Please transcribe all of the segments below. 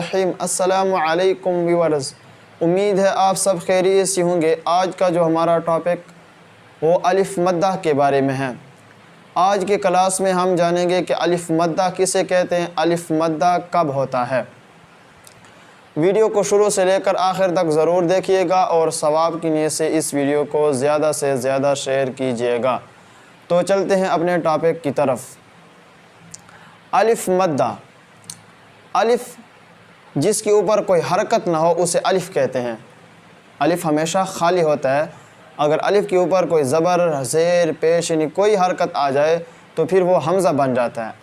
रहीम। अस्सलामु अलैकुम व्यूअर्स, उम्मीद है आप सब खैरियत से होंगे। आज का जो हमारा टॉपिक वो अलिफ मद्दा के बारे में है। आज के क्लास में हम जानेंगे कि अलिफ मद्दा किसे कहते हैं, अलिफ मद्दा कब होता है। वीडियो को शुरू से लेकर आखिर तक ज़रूर देखिएगा और सवाब की नीयत से इस वीडियो को ज़्यादा से ज़्यादा शेयर कीजिएगा। तो चलते हैं अपने टॉपिक की तरफ। अलिफ मद्दा, अलिफ जिसके ऊपर कोई हरकत ना हो उसे अलिफ कहते हैं। अलिफ हमेशा खाली होता है। अगर अलिफ के ऊपर कोई ज़बर, ज़ेर, पेश यानी कोई हरकत आ जाए तो फिर वो हमज़ा बन जाता है।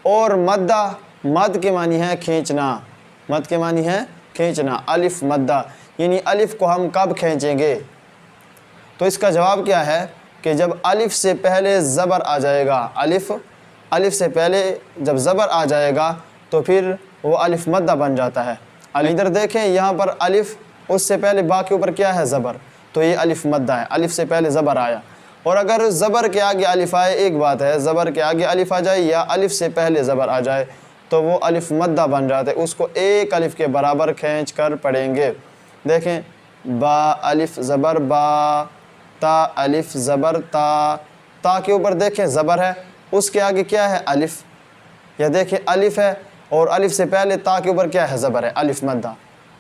और मद्दा, मद के मानी है खींचना, मद के मानी है खींचना। अलिफ मद्दा यानी अलिफ को हम कब खींचेंगे, तो इसका जवाब क्या है कि जब अलिफ से पहले ज़बर आ जाएगा। अलिफ से पहले जब ज़बर आ जाएगा तो फिर वो अलिफ मद्दा बन जाता है। इधर देखें, यहाँ पर अलिफ, उससे पहले बा के ऊपर क्या है ज़बर, तो ये अलिफ मद्दा है। अलिफ से पहले ज़बर आया। और अगर ज़बर के आगे अलिफ आए, एक बात है, ज़बर के आगे अलिफ आ जाए या अलिफ से पहले ज़बर आ जाए तो वो अलिफ मद्दा बन जाता है। उसको एक अलिफ के बराबर खींच कर पढ़ेंगे। देखें, बा अलिफ ज़बर बा, ता अलिफ ज़बर ता। ता के ऊपर देखें ज़बर है, उसके आगे क्या है अलिफ, या देखें अलिफ है और अलिफ से पहले ता के ऊपर क्या है ज़बर है, अलिफ मद्दा।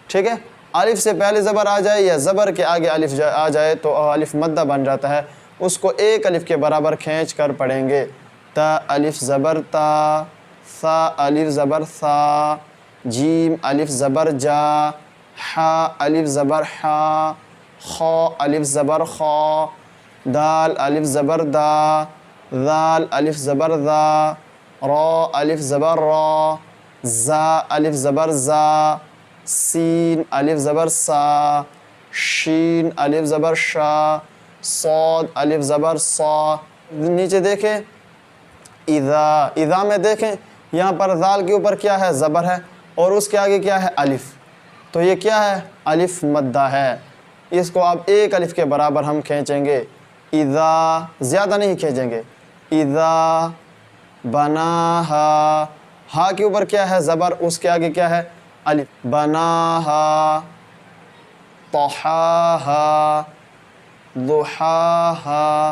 ठीक है, अलिफ से पहले ज़बर आ जाए या ज़बर के आगे अलिफ आ जाए तो अलिफ मद्दा बन जाता है। उसको एक अलिफ के बराबर खींच कर पढ़ेंगे। ता अलिफ ज़बर ता, सा अलिफ ज़बर सा, जीम अलिफ ज़बर जा, हा अलिफ ज़बर हा, खा अलिफ ज़बर खा, दाल अलिफ ज़बर दा, दाल अलिफ ज़बर दा, रा अलिफ ज़बर रा, ज़ा अलिफ ज़बर ज़ा, सीन अलिफ ज़बर सा, शीन अलिफ ज़बर शा, सौद अलिफ ज़बर सा। नीचे देखें इज़ा, इज़ा में देखें यहाँ पर दाल के ऊपर क्या है ज़बर है और उसके आगे क्या है अलिफ, तो ये क्या है अलिफ मद्दा है। इसको आप एक अलिफ के बराबर हम खींचेंगे। इज़ा, ज़्यादा नहीं खींचेंगे। इज़ा बनाहा, हा के ऊपर क्या है ज़बर, उसके आगे क्या है अलिफ। बनाहा, तहाहा, दुहाहा,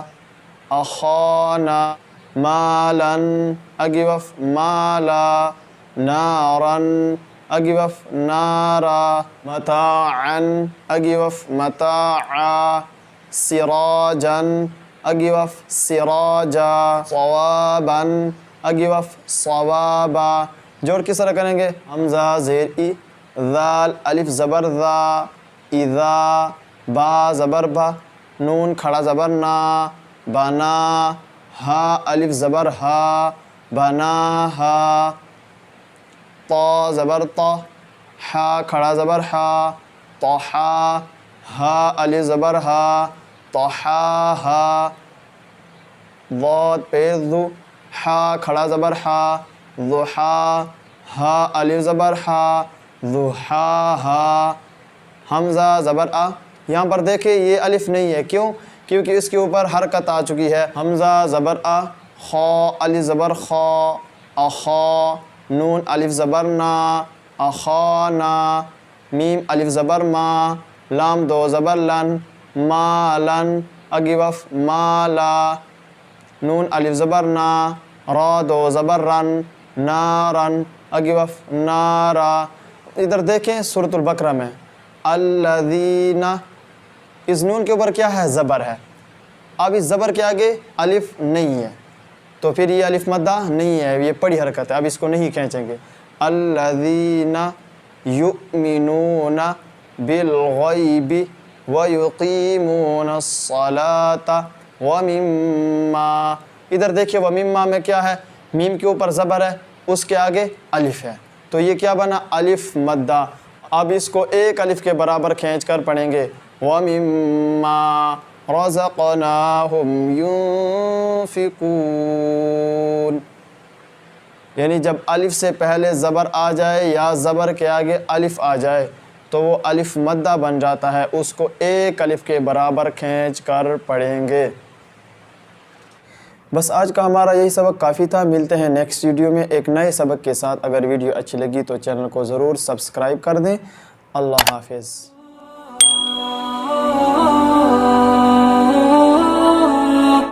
अखाना, मालन, अगिवफ माला, नारन, अगिवफ नारा, मताअन, अगिवफ मताआ, सिराजन, अगिवफ सिराजा, सवाबन, अगिवफ सवाबा। जोड़ किस तरह करेंगे, हमज़ा ज़ेर ई, ज़ाल अलिफ ज़बर ज़ा, इज़ा, बा ज़बर बा, नून खड़ा ज़बर ना, बना, हा अलिफ ज़बर हा, बना हा, ता ज़बर ता, हा खड़ा ज़बर हा, तहा, हा अलिफ ज़बर हा, तहा हा, ज़ाद पेश दू, हा खड़ा ज़बर हा, ज़ुहा, हा अलिफ ज़बर हा, ज़ुहा हा, हमज़ा ज़बर आ। यहाँ पर देखें ये अलिफ नहीं है, क्यों, क्योंकि इसके ऊपर हरकत आ चुकी है। हमज़ा ज़बर आ, खा अलिफ ज़बर खा, अखा, नून अलिफ ज़बर ना, अखाना, मीम अलिफ ज़बर मा, लाम दो ज़बर लन, मालन, अगिवफ माला, नून अलिफ ज़बर ना, रा दो ज़बर रन, नारन, अगिवफ नारा। इधर देखें सूरतुल बकरा में अल्लज़ीना, इस नून के ऊपर क्या है ज़बर है। अब इस ज़बर के आगे अलिफ नहीं है तो फिर ये अलिफ मद्दा नहीं है, ये पड़ी हरकत है। अब इसको नहीं खींचेंगे। अल्लज़ीना युमिनूना बिलग़ैबि व युक़ीमूनस्सलाता व मिम्मा। इधर देखिए व मिम्मा में क्या है, मीम के ऊपर ज़बर है, उसके आगे अलिफ है, तो ये क्या बना अलिफ मद्दा। अब इसको एक अलिफ के बराबर खींच कर पढ़ेंगे। व मिम्मा रज़क़नाहुम युनफ़िक़ून, यानी जब अलिफ से पहले ज़बर आ जाए या ज़बर के आगे अलिफ आ जाए तो वो अलिफ मद्दा बन जाता है। उसको एक अलिफ के बराबर खींच कर पढ़ेंगे। بس آج کا ہمارا یہی سبق کافی تھا. ملتے ہیں نیکسٹ ویڈیو میں ایک نئے سبق کے ساتھ. اگر ویڈیو اچھی لگی تو چینل کو ضرور سبسکرائب کر دیں. اللہ حافظ.